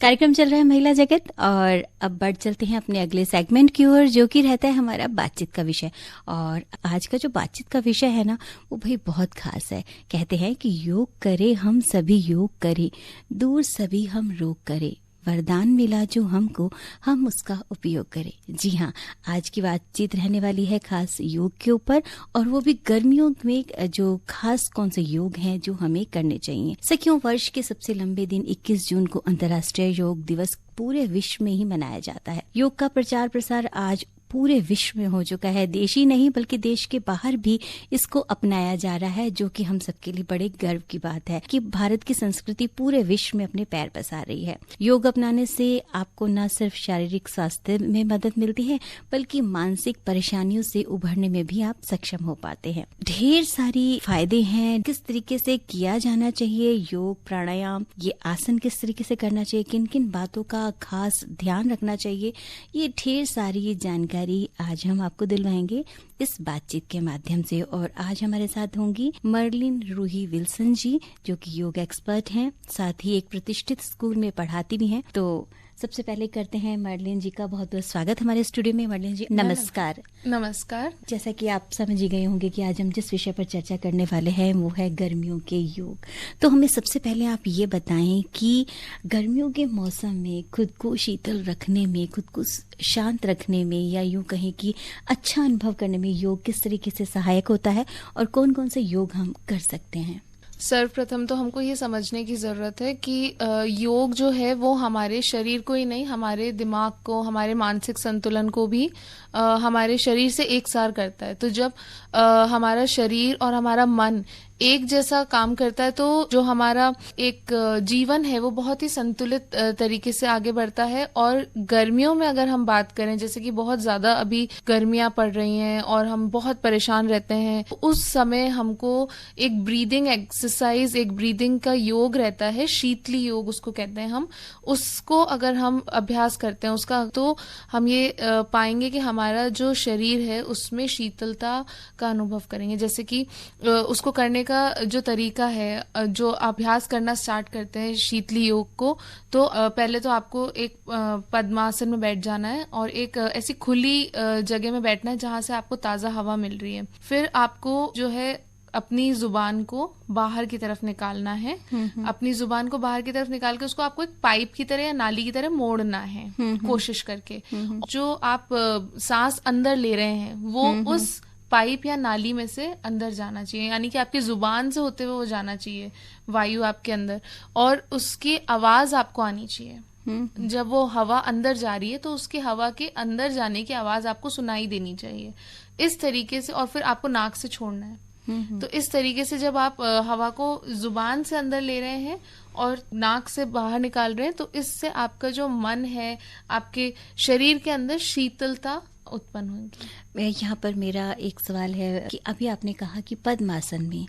कार्यक्रम चल रहा है महिला जगत और अब बढ़ चलते हैं अपने अगले सेगमेंट की ओर, जो कि रहता है हमारा बातचीत का विषय। और आज का जो बातचीत का विषय है ना, वो भाई बहुत खास है। कहते हैं कि योग करे हम सभी योग करे, दूर सभी हम रोग करे, वरदान मिला जो हमको हम उसका उपयोग करें। जी हाँ, आज की बातचीत रहने वाली है खास योग के ऊपर, और वो भी गर्मियों में जो खास कौन से योग हैं जो हमें करने चाहिए। सखियों, वर्ष के सबसे लंबे दिन 21 जून को अंतर्राष्ट्रीय योग दिवस पूरे विश्व में ही मनाया जाता है। योग का प्रचार प्रसार आज पूरे विश्व में हो चुका है। देश ही नहीं बल्कि देश के बाहर भी इसको अपनाया जा रहा है, जो कि हम सबके लिए बड़े गर्व की बात है कि भारत की संस्कृति पूरे विश्व में अपने पैर पसार रही है। योग अपनाने से आपको न सिर्फ शारीरिक स्वास्थ्य में मदद मिलती है, बल्कि मानसिक परेशानियों से उभरने में भी आप सक्षम हो पाते हैं। ढेर सारी फायदे हैं। किस तरीके से किया जाना चाहिए योग, प्राणायाम, ये आसन किस तरीके से करना चाहिए, किन किन बातों का खास ध्यान रखना चाहिए, ये ढेर सारी जानकारी आज हम आपको दिलवाएंगे इस बातचीत के माध्यम से। और आज हमारे साथ होंगी मर्लिन रूही विल्सन जी, जो कि योग एक्सपर्ट हैं, साथ ही एक प्रतिष्ठित स्कूल में पढ़ाती भी हैं। तो सबसे पहले करते हैं मर्लिन जी का बहुत बहुत स्वागत हमारे स्टूडियो में। मर्लिन जी नमस्कार। नमस्कार। जैसा कि आप समझ ही गए होंगे कि आज हम जिस विषय पर चर्चा करने वाले हैं वो है गर्मियों के योग। तो हमें सबसे पहले आप ये बताएं कि गर्मियों के मौसम में खुद को शीतल रखने में, खुद को शांत रखने में, या यूं कहें कि अच्छा अनुभव करने में योग किस तरीके से सहायक होता है और कौन कौन से योग हम कर सकते हैं। सर्वप्रथम तो हमको ये समझने की ज़रूरत है कि योग जो है वो हमारे शरीर को ही नहीं, हमारे दिमाग को, हमारे मानसिक संतुलन को भी हमारे शरीर से एकसार करता है। तो जब हमारा शरीर और हमारा मन एक जैसा काम करता है तो जो हमारा एक जीवन है वो बहुत ही संतुलित तरीके से आगे बढ़ता है। और गर्मियों में अगर हम बात करें, जैसे कि बहुत ज्यादा अभी गर्मियां पड़ रही हैं और हम बहुत परेशान रहते हैं, उस समय हमको एक ब्रीदिंग एक्सरसाइज, एक ब्रीदिंग का योग रहता है, शीतली योग उसको कहते हैं हम। उसको अगर हम अभ्यास करते हैं उसका, तो हम ये पाएंगे कि हमारा जो शरीर है उसमें शीतलता का अनुभव करेंगे। जैसे कि उसको करने का जो तरीका है, जो अभ्यास करना स्टार्ट करते हैं शीतली योग को, तो पहले तो आपको एक पद्मासन में बैठ जाना है और एक ऐसी खुली जगह में बैठना है जहां से आपको ताजा हवा मिल रही है। फिर आपको जो है अपनी जुबान को बाहर की तरफ निकालना है। अपनी जुबान को बाहर की तरफ निकाल के उसको आपको एक पाइप की तरह या नाली की तरह मोड़ना है, कोशिश करके। जो आप सांस अंदर ले रहे हैं वो उस पाइप या नाली में से अंदर जाना चाहिए, यानी कि आपकी जुबान से होते हुए वो जाना चाहिए, वायु आपके अंदर, और उसकी आवाज आपको आनी चाहिए। जब वो हवा अंदर जा रही है तो उसकी हवा के अंदर जाने की आवाज आपको सुनाई देनी चाहिए, इस तरीके से। और फिर आपको नाक से छोड़ना है। तो इस तरीके से जब आप हवा को जुबान से अंदर ले रहे हैं और नाक से बाहर निकाल रहे हैं, तो इससे आपका जो मन है, आपके शरीर के अंदर शीतलता उत्पन्न होगी। यहाँ पर मेरा एक सवाल है कि अभी आपने कहा कि पद्मासन में,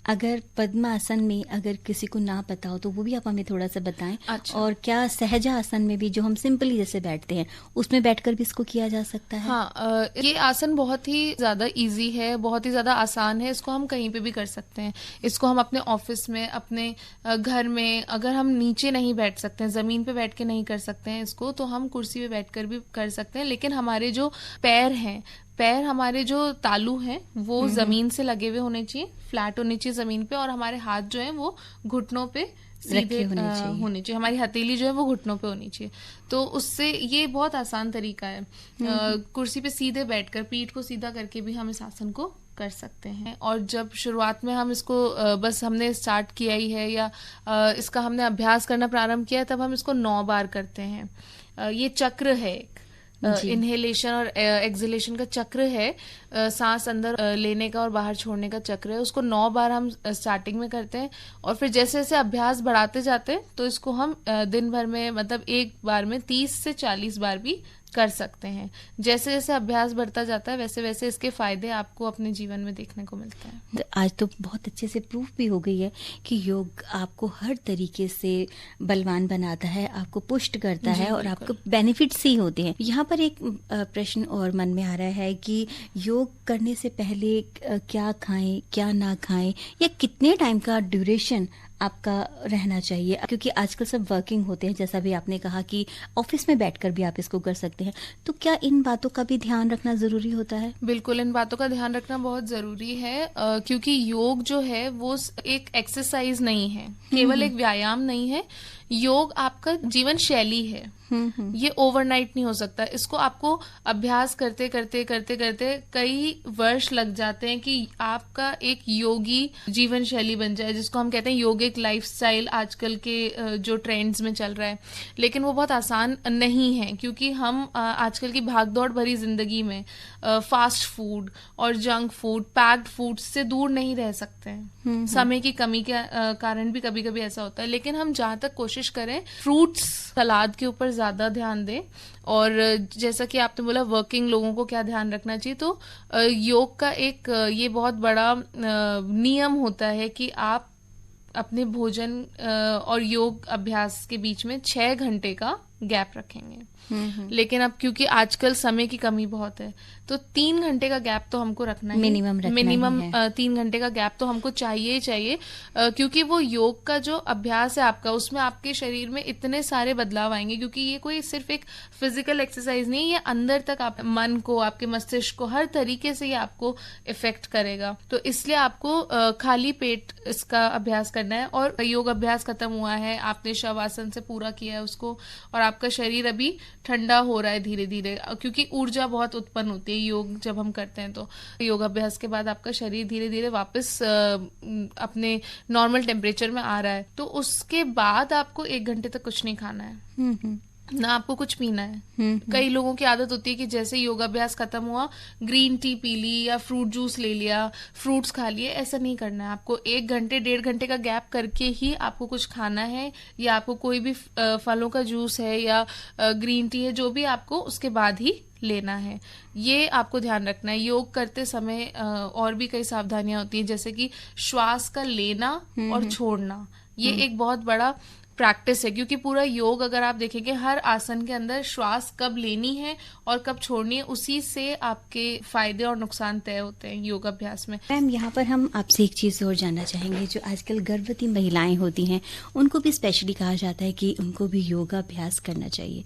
अगर पद्मासन में अगर किसी को ना पता हो तो वो भी आप हमें थोड़ा सा बताएं। अच्छा। और क्या सहजासन में भी, जो हम सिंपली जैसे बैठते हैं, उसमें बैठकर भी इसको किया जा सकता है? हाँ, ये आसन बहुत ही ज्यादा इजी है, बहुत ही ज्यादा आसान है। इसको हम कहीं पे भी कर सकते हैं। इसको हम अपने ऑफिस में, अपने घर में, अगर हम नीचे नहीं बैठ सकते हैं, जमीन पे बैठ के नहीं कर सकते हैं इसको, तो हम कुर्सी पे बैठकर भी कर सकते हैं। लेकिन हमारे जो पैर हैं, हमारे जो तालू हैं वो जमीन से लगे हुए होने चाहिए, फ्लैट होने चाहिए जमीन पे, और हमारे हाथ जो हैं वो घुटनों पे सीधे होने चाहिए। हमारी हथेली जो है वो घुटनों पे होनी चाहिए। तो उससे ये बहुत आसान तरीका है। कुर्सी पे सीधे बैठकर पीठ को सीधा करके भी हम इस आसन को कर सकते हैं। और जब शुरुआत में हम इसको बस हमने स्टार्ट किया ही है या इसका हमने अभ्यास करना प्रारंभ किया है, तब हम इसको 9 बार करते हैं। ये चक्र है, इनहेलेशन और एक्सहेलेशन का चक्र है, सांस अंदर लेने का और बाहर छोड़ने का चक्र है। उसको 9 बार हम स्टार्टिंग में करते हैं, और फिर जैसे जैसे अभ्यास बढ़ाते जाते हैं तो इसको हम दिन भर में, मतलब एक बार में 30 से 40 बार भी कर सकते हैं। जैसे जैसे अभ्यास बढ़ता जाता है वैसे वैसे इसके फायदे आपको अपने जीवन में देखने को मिलते हैं। आज तो बहुत अच्छे से प्रूफ भी हो गई है कि योग आपको हर तरीके से बलवान बनाता है, आपको पुष्ट करता है और आपको बेनिफिट्स ही होते हैं। यहाँ पर एक प्रश्न और मन में आ रहा है कि योग करने से पहले क्या खाएं, क्या ना खाएं, या कितने टाइम का ड्यूरेशन आपका रहना चाहिए? क्योंकि आजकल सब वर्किंग होते हैं, जैसा भी आपने कहा कि ऑफिस में बैठकर भी आप इसको कर सकते हैं, तो क्या इन बातों का भी ध्यान रखना जरूरी होता है? बिल्कुल, इन बातों का ध्यान रखना बहुत ज़रूरी है, क्योंकि योग जो है वो एक एक्सरसाइज नहीं है, केवल एक व्यायाम नहीं है। योग आपका जीवन शैली है। ये ओवरनाइट नहीं हो सकता। इसको आपको अभ्यास करते करते करते करते कई वर्ष लग जाते हैं कि आपका एक योगी जीवन शैली बन जाए, जिसको हम कहते हैं योगिक लाइफस्टाइल आजकल के जो ट्रेंड्स में चल रहा है। लेकिन वो बहुत आसान नहीं है, क्योंकि हम आजकल की भागदौड़ भरी जिंदगी में फास्ट फूड और जंक फूड, पैक्ड फूड से दूर नहीं रह सकते हैं। समय की कमी के कारण भी कभी कभी ऐसा होता है। लेकिन हम जहां तक कोशिश करें, फ्रूट्स, सलाद के ऊपर ज्यादा ध्यान दें। और जैसा कि आपने बोला वर्किंग लोगों को क्या ध्यान रखना चाहिए, तो योग का एक ये बहुत बड़ा नियम होता है कि आप अपने भोजन और योग अभ्यास के बीच में 6 घंटे का गैप रखेंगे। लेकिन अब क्योंकि आजकल समय की कमी बहुत है, तो 3 घंटे का गैप तो हमको रखना है, मिनिमम 3 घंटे का गैप तो हमको चाहिए ही चाहिए, क्योंकि वो योग का जो अभ्यास है आपका, उसमें आपके शरीर में इतने सारे बदलाव आएंगे। क्योंकि ये कोई सिर्फ एक फिजिकल एक्सरसाइज नहीं है, ये अंदर तक आप मन को, आपके मस्तिष्क को, हर तरीके से ये आपको इफेक्ट करेगा। तो इसलिए आपको खाली पेट इसका अभ्यास करना है। और योग अभ्यास खत्म हुआ है, आपने शवासन से पूरा किया है उसको, और आपका शरीर अभी ठंडा हो रहा है धीरे धीरे, क्योंकि ऊर्जा बहुत उत्पन्न होती है योग जब हम करते हैं। तो योग अभ्यास के बाद आपका शरीर धीरे धीरे वापस अपने नॉर्मल टेम्परेचर में आ रहा है। तो उसके बाद आपको 1 घंटे तक कुछ नहीं खाना है, ना आपको कुछ पीना है। कई लोगों की आदत होती है कि जैसे योगाभ्यास खत्म हुआ, ग्रीन टी पी ली या फ्रूट जूस ले लिया, फ्रूट्स खा लिए। ऐसा नहीं करना है आपको। 1 घंटे 1.5 घंटे का गैप करके ही आपको कुछ खाना है, या आपको कोई भी फलों का जूस है या ग्रीन टी है, जो भी आपको उसके बाद ही लेना है। ये आपको ध्यान रखना है। योग करते समय और भी कई सावधानियां होती हैं, जैसे कि श्वास का लेना और छोड़ना। ये एक बहुत बड़ा प्रैक्टिस है, क्योंकि पूरा योग अगर आप देखेंगे, हर आसन के अंदर श्वास कब लेनी है और कब छोड़नी है, उसी से आपके फायदे और नुकसान तय होते हैं योग अभ्यास में। मैम, यहाँ पर हम आपसे एक चीज और जानना चाहेंगे। जो आजकल गर्भवती महिलाएं होती हैं, उनको भी स्पेशली कहा जाता है कि उनको भी योगा अभ्यास करना चाहिए,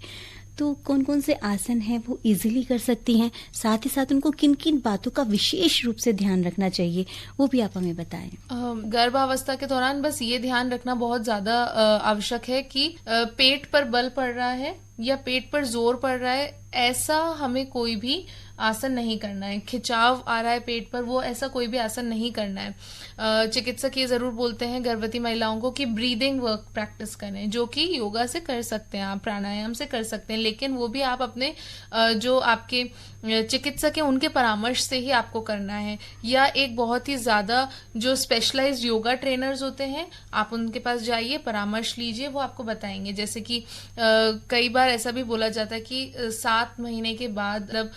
तो कौन कौन से आसन हैं वो इजीली कर सकती हैं, साथ ही साथ उनको किन किन बातों का विशेष रूप से ध्यान रखना चाहिए, वो भी आप हमें बताएं। गर्भावस्था के दौरान बस ये ध्यान रखना बहुत ज्यादा आवश्यक है कि पेट पर बल पड़ रहा है या पेट पर जोर पड़ रहा है, ऐसा हमें कोई भी आसन नहीं करना है। खिंचाव आ रहा है पेट पर, वो ऐसा कोई भी आसन नहीं करना है। चिकित्सक ये जरूर बोलते हैं गर्भवती महिलाओं को कि ब्रीदिंग वर्क प्रैक्टिस करें, जो कि योगा से कर सकते हैं, आप प्राणायाम से कर सकते हैं, लेकिन वो भी आप अपने जो आपके चिकित्सक है उनके परामर्श से ही आपको करना है। या एक बहुत ही ज्यादा जो स्पेशलाइज्ड योगा ट्रेनर्स होते हैं, आप उनके पास जाइए, परामर्श लीजिए, वो आपको बताएंगे। जैसे कि कई बार ऐसा भी बोला जाता है कि 7 महीने के बाद मतलब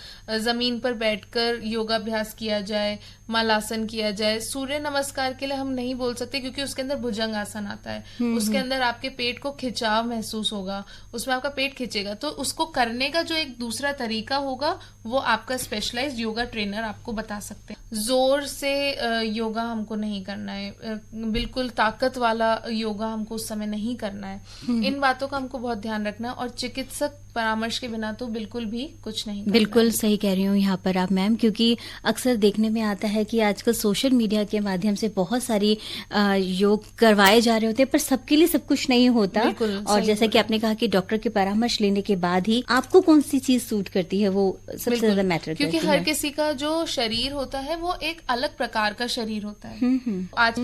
जमीन पर बैठकर योगाभ्यास किया जाए, मलासन किया जाए। सूर्य नमस्कार के लिए हम नहीं बोल सकते, क्योंकि उसके अंदर भुजंग आसन आता है, उसके अंदर आपके पेट को खिंचाव महसूस होगा, उसमें आपका पेट खिंचेगा। तो उसको करने का जो एक दूसरा तरीका होगा, वो आपका स्पेशलाइज्ड योगा ट्रेनर आपको बता सकते हैं। जोर से योगा हमको नहीं करना है, बिल्कुल ताकत वाला योगा हमको उस समय नहीं करना है। इन बातों का हमको बहुत ध्यान रखना है, और चिकित्सक परामर्श के बिना तो बिल्कुल भी कुछ नहीं करना। बिल्कुल सही कह रही हूँ यहाँ पर आप मैम, क्योंकि अक्सर देखने में आता है कि आजकल सोशल मीडिया के माध्यम से बहुत सारी योग करवाए जा रहे होते हैं, पर सबके लिए सब कुछ नहीं होता। और जैसा कि आपने कहा कि डॉक्टर के परामर्श लेने के बाद ही आपको कौन सी चीज सूट करती है, वो सबसे ज्यादा मैटर करती है। क्योंकि हर किसी का जो शरीर होता है वो एक अलग प्रकार का शरीर होता है। आज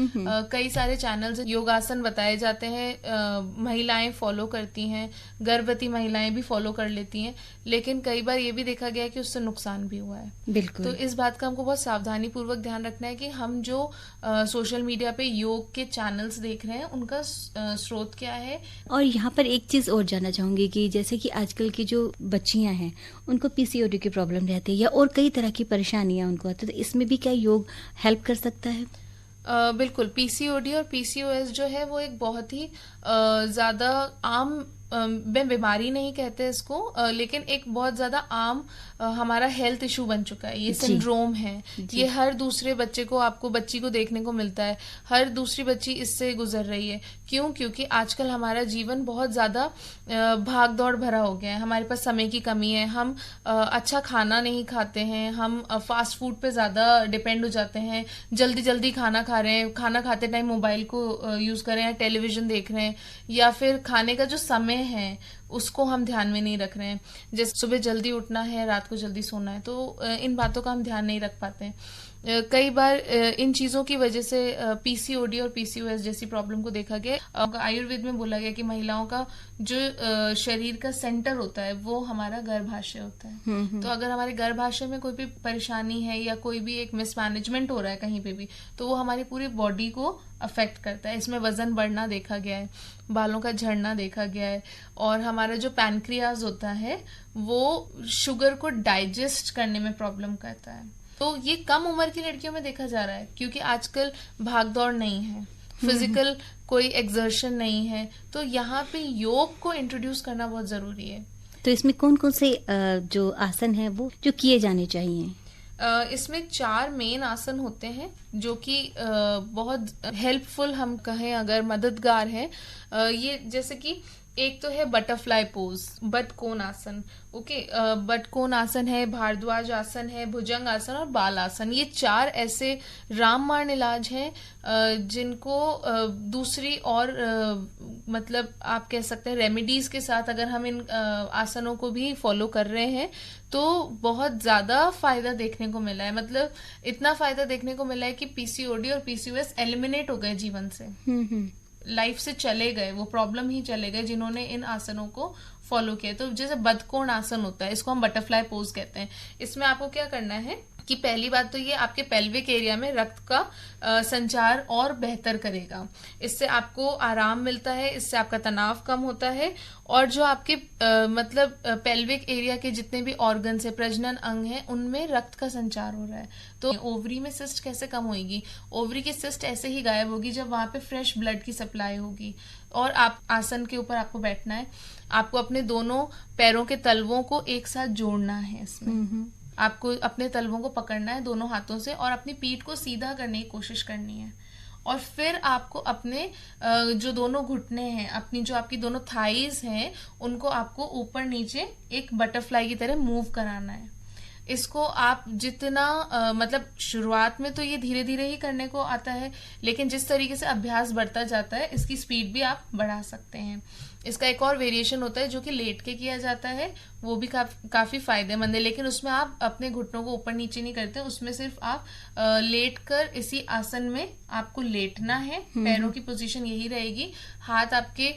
कई सारे चैनल्स योगासन बताए जाते हैं, महिलाएं फॉलो करती हैं, गर्भवती महिलाएं भी फॉलो कर लेती हैं, लेकिन कई बार ये भी देखा गया है कि उससे नुकसान भी हुआ है। बिल्कुल। तो इस बात का हमको बहुत सावधानी पूर्वक ध्यान रखना है कि हम जो सोशल मीडिया पे योग के चैनल्स देख रहे हैं, उनका स्रोत क्या है। और यहाँ पर एक चीज और जानना चाहूंगी कि जैसे कि आजकल की जो बच्चियां हैं, उनको पीसीओडी की प्रॉब्लम रहती है या और कई तरह की परेशानियां उनको आती है, तो इसमें भी क्या योग हेल्प कर सकता है? बिल्कुल। पीसीओडी और पीसीओएस जो है वो एक बहुत ही ज्यादा आम मैं बीमारी नहीं कहते इसको, लेकिन एक बहुत ज्यादा आम हमारा हेल्थ इशू बन चुका है। ये सिंड्रोम है, ये हर दूसरे बच्चे को, आपको बच्ची को देखने को मिलता है। हर दूसरी बच्ची इससे गुजर रही है। क्यों? क्योंकि आजकल हमारा जीवन बहुत ज्यादा भाग दौड़ भरा हो गया है। हमारे पास समय की कमी है, हम अच्छा खाना नहीं खाते हैं, हम फास्ट फूड पे ज्यादा डिपेंड हो जाते हैं, जल्दी जल्दी खाना खा रहे हैं, खाना खाते टाइम मोबाइल को यूज कर रहे हैं, टेलीविजन देख रहे हैं, या फिर खाने का जो समय है उसको हम ध्यान में नहीं रख रहे हैं। जैसे सुबह जल्दी उठना है, रात को जल्दी सोना है, तो इन बातों का हम ध्यान नहीं रख पाते हैं। कई बार इन चीजों की वजह से पीसीओडी और पीसीओएस जैसी प्रॉब्लम को देखा गया। आयुर्वेद में बोला गया कि महिलाओं का जो शरीर का सेंटर होता है वो हमारा गर्भाशय होता है। तो अगर हमारे गर्भाशय में कोई भी परेशानी है या कोई भी एक मिसमैनेजमेंट हो रहा है कहीं पे भी, तो वो हमारी पूरी बॉडी को अफेक्ट करता है। इसमें वजन बढ़ना देखा गया है, बालों का झड़ना देखा गया है, और हमारा जो पैनक्रियाज होता है वो शुगर को डाइजेस्ट करने में प्रॉब्लम करता है। तो ये कम उम्र की लड़कियों में देखा जा रहा है, क्योंकि आजकल भागदौड़ नहीं है, फिजिकल कोई एक्सर्शन नहीं है, तो यहाँ पे योग को इंट्रोड्यूस करना बहुत जरूरी है। तो इसमें कौन कौन से जो आसन है वो जो किए जाने चाहिए? इसमें 4 मेन आसन होते हैं जो कि बहुत हेल्पफुल, हम कहें अगर मददगार है। ये जैसे कि एक तो है बटरफ्लाई पोज, बटकोन आसन। ओके, बटकोन आसन है, भारद्वाज आसन है, भुजंग आसन और बाल आसन। ये 4 ऐसे रामबाण इलाज हैं जिनको दूसरी और मतलब आप कह सकते हैं रेमेडीज के साथ अगर हम इन आसनों को भी फॉलो कर रहे हैं तो बहुत ज्यादा फायदा देखने को मिला है। मतलब इतना फायदा देखने को मिला है कि पीसीओडी और पीसीओएस एलिमिनेट हो गए जीवन से, लाइफ से चले गए, वो प्रॉब्लम ही चले गए जिन्होंने इन आसनों को फॉलो किया। तो जैसे बदकोण आसन होता है, इसको हम बटरफ्लाई पोज कहते हैं। इसमें आपको क्या करना है कि पहली बात तो ये आपके पेल्विक एरिया में रक्त का संचार और बेहतर करेगा। इससे आपको आराम मिलता है, इससे आपका तनाव कम होता है, और जो आपके मतलब पेल्विक एरिया के जितने भी ऑर्गन्स है, प्रजनन अंग है, उनमें रक्त का संचार हो रहा है। तो ओवरी में सिस्ट कैसे कम होगी? ओवरी की सिस्ट ऐसे ही गायब होगी जब वहां पे फ्रेश ब्लड की सप्लाई होगी। और आप आसन के ऊपर आपको बैठना है, आपको अपने दोनों पैरों के तलवों को एक साथ जोड़ना है। इसमें आपको अपने तलवों को पकड़ना है दोनों हाथों से और अपनी पीठ को सीधा करने की कोशिश करनी है। और फिर आपको अपने जो दोनों घुटने हैं, अपनी जो आपकी दोनों थाइज हैं, उनको आपको ऊपर नीचे एक बटरफ्लाई की तरह मूव कराना है। इसको आप जितना मतलब शुरुआत में तो ये धीरे धीरे ही करने को आता है, लेकिन जिस तरीके से अभ्यास बढ़ता जाता है इसकी स्पीड भी आप बढ़ा सकते हैं। इसका एक और वेरिएशन होता है जो कि लेट के किया जाता है, वो भी काफी फायदेमंद है, लेकिन उसमें आप अपने घुटनों को ऊपर नीचे नहीं करते, उसमें सिर्फ आप लेट कर इसी आसन में आपको लेटना है। पैरों की पोजीशन यही रहेगी, हाथ आपके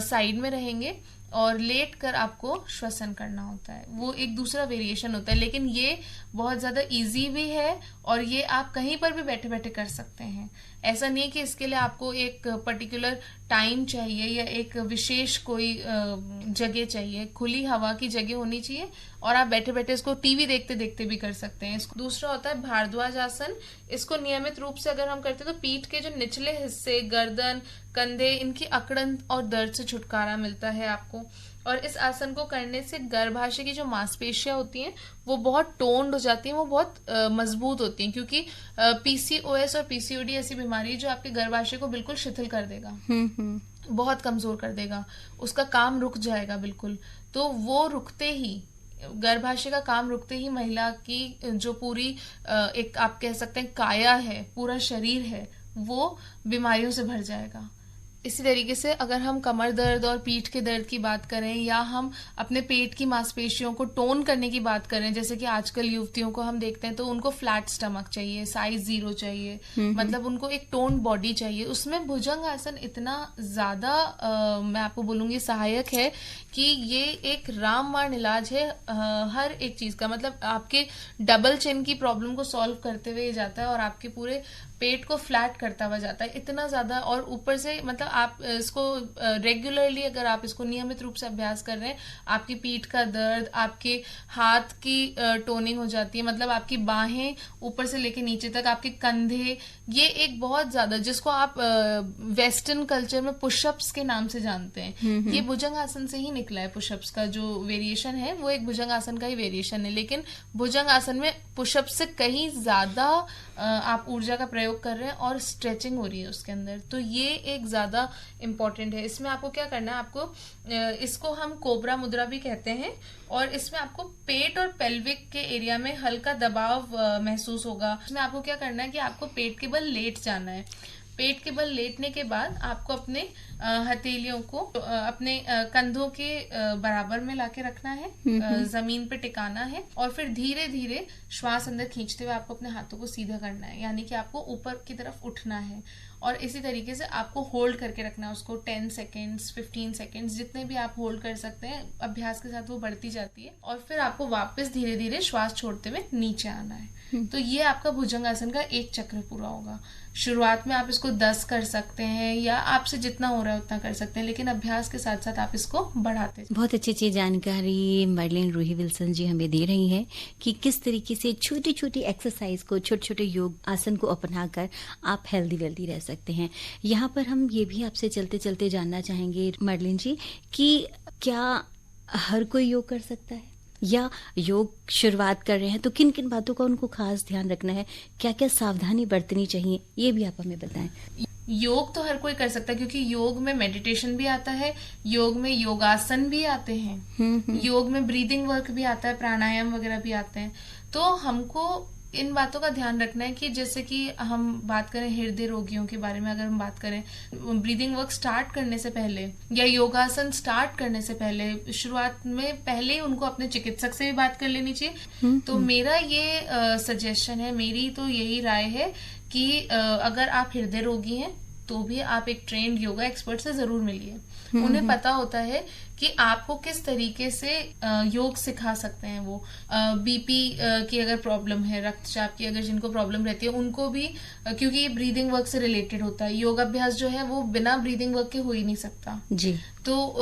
साइड में रहेंगे और लेट कर आपको श्वसन करना होता है। वो एक दूसरा वेरिएशन होता है, लेकिन ये बहुत ज्यादा इजी भी है और ये आप कहीं पर भी बैठे बैठे कर सकते हैं। ऐसा नहीं कि इसके लिए आपको एक पर्टिकुलर टाइम चाहिए या एक विशेष कोई जगह चाहिए। खुली हवा की जगह होनी चाहिए और आप बैठे बैठे इसको टीवी देखते देखते भी कर सकते हैं। दूसरा होता है भारद्वाज आसन। इसको नियमित रूप से अगर हम करते हैं तो पीठ के जो निचले हिस्से, गर्दन, कंधे, इनकी अकड़न और दर्द से छुटकारा मिलता है आपको। और इस आसन को करने से गर्भाशय की जो मांसपेशियां होती हैं वो बहुत टोन्ड हो जाती हैं, वो बहुत मजबूत होती हैं, क्योंकि पीसीओएस और पीसीओडी ऐसी बीमारी जो आपके गर्भाशय को बिल्कुल शिथिल कर देगा, बहुत कमजोर कर देगा, उसका काम रुक जाएगा बिल्कुल। तो वो रुकते ही, गर्भाशय का काम रुकते ही महिला की जो पूरी एक आप कह सकते हैं काया है, पूरा शरीर है, वो बीमारियों से भर जाएगा। इसी तरीके से अगर हम कमर दर्द और पीठ के दर्द की बात करें या हम अपने पेट की मांसपेशियों को टोन करने की बात करें, जैसे कि आजकल युवतियों को हम देखते हैं तो उनको फ्लैट स्टमक चाहिए, साइज 0 चाहिए, मतलब उनको एक टोन बॉडी चाहिए, उसमें भुजंग आसन इतना ज्यादा मैं आपको बोलूंगी सहायक है कि ये एक रामबाण इलाज है हर एक चीज का। मतलब आपके डबल चिन की प्रॉब्लम को सॉल्व करते हुए जाता है और आपके पूरे पेट को फ्लैट करता हुआ जाता है इतना ज्यादा। और ऊपर से मतलब आप इसको रेगुलरली अगर आप इसको नियमित रूप से अभ्यास कर रहे हैं, आपकी पीठ का दर्द, आपके हाथ की टोनिंग हो जाती है, मतलब आपकी बाहें ऊपर से लेके नीचे तक, आपके कंधे, ये एक बहुत ज्यादा, जिसको आप वेस्टर्न कल्चर में पुशअप्स के नाम से जानते हैं, ये भुजंग आसन से ही निकला है। पुशअप्स का जो वेरिएशन है वो एक भुजंग आसन का ही वेरिएशन है, लेकिन भुजंग आसन में पुशअप्स से कहीं ज्यादा आप ऊर्जा का प्रयोग कर रहे हैं और स्ट्रेचिंग हो रही है उसके अंदर। तो ये एक ज्यादा इंपॉर्टेंट है। इसमें आपको क्या करना है, आपको इसको हम कोबरा मुद्रा भी कहते हैं, और इसमें आपको पेट और पेल्विक के एरिया में हल्का दबाव महसूस होगा। इसमें आपको क्या करना है कि आपको पेट के बल लेट जाना है। पेट के बल लेटने के बाद आपको अपने हथेलियों को अपने कंधों के बराबर में लाके रखना है, जमीन पे टिकाना है, और फिर धीरे धीरे श्वास अंदर खींचते हुए आपको अपने हाथों को सीधा करना है, यानी कि आपको ऊपर की तरफ उठना है। और इसी तरीके से आपको होल्ड करके रखना है उसको 10 सेकेंड्स, 15 सेकेंड्स, जितने भी आप होल्ड कर सकते हैं। अभ्यास के साथ वो बढ़ती जाती है, और फिर आपको वापस धीरे धीरे श्वास छोड़ते हुए नीचे आना है। तो ये आपका भुजंगासन का एक चक्र पूरा होगा। शुरुआत में आप इसको 10 कर सकते हैं, या आपसे जितना हो रहा है उतना कर सकते हैं, लेकिन अभ्यास के साथ साथ आप इसको बढ़ाते हैं। बहुत अच्छी जानकारी मर्लिन रूही विल्सन जी हमें दे रही हैं कि किस तरीके से छोटी छोटी एक्सरसाइज को, छोटे छोटे योग आसन को अपनाकर आप हेल्दी वेल्दी रह सकते हैं। यहाँ पर हम ये भी आपसे चलते चलते जानना चाहेंगे मर्लिन जी कि क्या हर कोई योग कर सकता है, या योग शुरुआत कर रहे हैं तो किन किन बातों का उनको खास ध्यान रखना है, क्या क्या सावधानी बरतनी चाहिए, ये भी आप हमें बताएं। योग तो हर कोई कर सकता है, क्योंकि योग में मेडिटेशन भी आता है, योग में योगासन भी आते हैं, योग में ब्रीदिंग वर्क भी आता है, प्राणायाम वगैरह भी आते हैं। तो हमको इन बातों का ध्यान रखना है कि जैसे कि हम बात करें हृदय रोगियों के बारे में, अगर हम बात करें ब्रीदिंग वर्क स्टार्ट करने से पहले या योगासन स्टार्ट करने से पहले, शुरुआत में पहले उनको अपने चिकित्सक से भी बात कर लेनी चाहिए। तो मेरा ये सजेशन है, मेरी तो यही राय है कि अगर आप हृदय रोगी हैं तो भी आप एक ट्रेंड योगा एक्सपर्ट से जरूर मिलिए। उन्हें पता होता है कि आपको किस तरीके से योग सिखा सकते हैं। वो बीपी की अगर प्रॉब्लम है, रक्तचाप की अगर जिनको प्रॉब्लम रहती है, उनको भी, क्योंकि ये ब्रीदिंग वर्क से रिलेटेड होता है। योगाभ्यास जो है वो बिना ब्रीदिंग वर्क के हो ही नहीं सकता जी। तो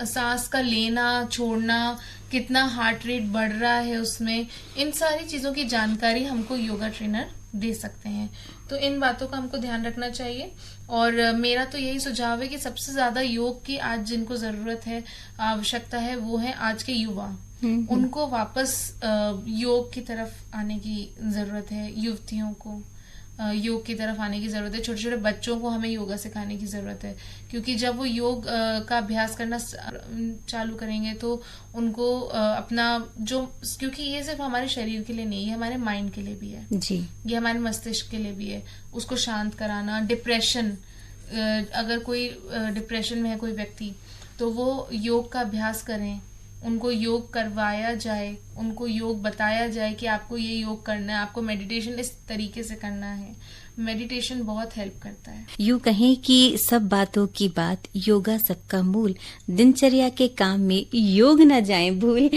सांस का लेना छोड़ना, कितना हार्ट रेट बढ़ रहा है उसमें, इन सारी चीजों की जानकारी हमको योगा ट्रेनर दे सकते हैं। तो इन बातों का हमको ध्यान रखना चाहिए। और मेरा तो यही सुझाव है कि सबसे ज्यादा योग की आज जिनको जरूरत है, आवश्यकता है, वो है आज के युवा। उनको वापस योग की तरफ आने की जरूरत है। युवतियों को योग की तरफ आने की जरूरत है। छोटे छोटे बच्चों को हमें योगा सिखाने की जरूरत है, क्योंकि जब वो योग का अभ्यास करना चालू करेंगे तो उनको अपना जो, क्योंकि ये सिर्फ हमारे शरीर के लिए नहीं है, हमारे माइंड के लिए भी है जी, ये हमारे मस्तिष्क के लिए भी है। उसको शांत कराना, डिप्रेशन, अगर कोई डिप्रेशन में है कोई व्यक्ति, तो वो योग का अभ्यास करें, उनको योग करवाया जाए, उनको योग बताया जाए कि आपको ये योग करना है, आपको मेडिटेशन इस तरीके से करना है। मेडिटेशन बहुत हेल्प करता है। यूं कहें कि सब बातों की बात, योगा सबका मूल, दिनचर्या के काम में योग न जाए भूल।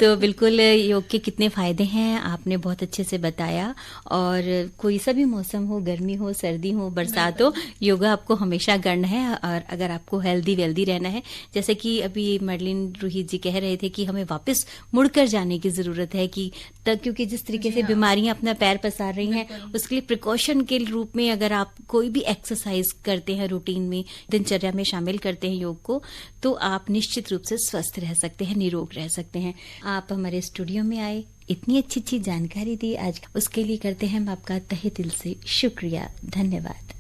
तो बिल्कुल योग के कितने फायदे हैं आपने बहुत अच्छे से बताया। और कोई सा भी मौसम हो, गर्मी हो, सर्दी हो, बरसात हो, योगा आपको हमेशा करना है। और अगर आपको हेल्दी वेल्दी रहना है, जैसे कि अभी मर्लिन रूही जी कह रहे थे कि हमें वापस मुड़कर जाने की जरूरत है, कि तब क्योंकि जिस तरीके से बीमारियां अपना पैर पसार रही हैं, उसके लिए प्रिकॉशन के रूप में अगर आप कोई भी एक्सरसाइज करते हैं, रूटीन में, दिनचर्या में शामिल करते हैं योग को, तो आप निश्चित रूप से स्वस्थ रह सकते हैं, निरोग रह सकते हैं। आप हमारे स्टूडियो में आए, इतनी अच्छी अच्छी जानकारी दी आज, उसके लिए करते हैं हम आपका तहे दिल से शुक्रिया, धन्यवाद।